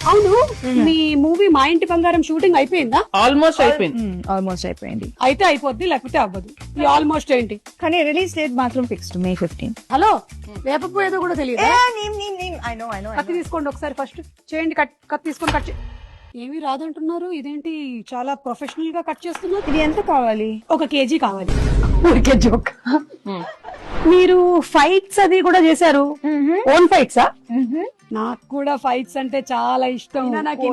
అవును, మీ మూవీ మా ఇంటి బంగారం షూటింగ్ అయిపోయిందా? ఆల్మోస్ట్ అయిపోయింది. ఆల్మోస్ట్ అయిపోయింది. అయితే అయిపోద్ది, లేకపోతే అవ్వదు. ఈ ఆల్మోస్ట్ ఏంటి? కానీ రిలీజ్ డేట్ మాత్రం ఫిక్స్డ్ May 15. హలో, లేకపోయేదో కూడా తెలియదు. I know. కత్తి తీసుకోండి ఒకసారి, ఫస్ట్ చేయండి. కత్తి తీసుకొని కట్ ఏమీ రాదంటున్నారు, ఇదేంటి చాలా ప్రొఫెషనల్ గా కట్ చేస్తున్నారు. ఇది ఎంత కావాలి? 1 kg కావాలి. ఊరికే జోక్. మీరు ఫైట్స్ అది కూడా చేశారు, ఓన్ ఫైట్సా? నాకు కూడా ఫైట్స్ అంటే చాలా ఇష్టం. నాకు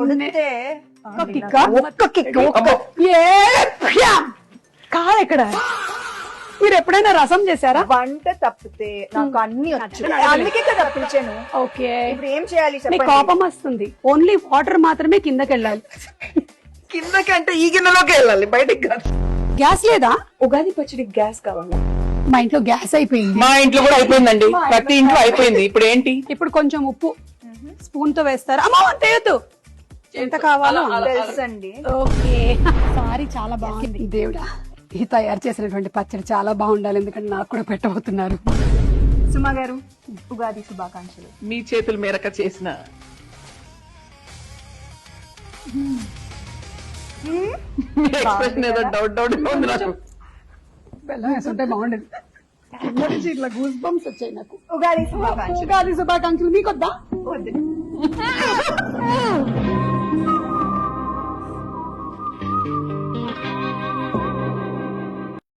కాదు, ఇక్కడ మీరు ఎప్పుడైనా రసం చేశారా? వంట తప్పితే నాకు అన్ని వచ్చు, అందుకే తప్పించాను. ఓకే, ఇప్పుడు ఏం చేయాలి? మీకు కోపం వస్తుంది, ఓన్లీ వాటర్ మాత్రమే కిందకి వెళ్ళాలి. కిందకంటే ఈ గిన్నెలోకి వెళ్ళాలి, బయటికి కాదు. గ్యాస్ లేదా? ఉగాది పచ్చడి గ్యాస్ కావాలా? మా ఇంట్లో గ్యాస్ అయిపోయింది. మా ఇంట్లో కూడా అయిపోయిందండి, ప్రతి ఇంట్లో అయిపోయింది. ఇప్పుడు ఏంటి? ఇప్పుడు కొంచెం ఉప్పు స్పూన్ తో వేస్తారు. అమ్మా అంతేయద్దు, ఎంత కావాలో తెలుసండి. ఓకే, సారీ, చాలా బాగుంది. దేవుడా, ఈ తయారు చేసినటువంటి పచ్చడి చాలా బాగుండాలి, ఎందుకంటే నాకు కూడా పెట్టబోతున్నారు. సుమా గారు, ఉగాది శుభాకాంక్షలు. మీ చేతుల మేరక చేసిన ఎక్స్ప్రెషన్ ఏదో డౌట్ ఉంది నాకు. బెల్లం వేసుంటే బాగుండేది. కింద నుంచి ఇట్లా గూస్ బంప్స్ వచ్చాయి నాకు. ఉగాది శుభాకాంక్షలు. ఉగాది శుభాకాంక్షలు. మీకొద్దా? వద్దు.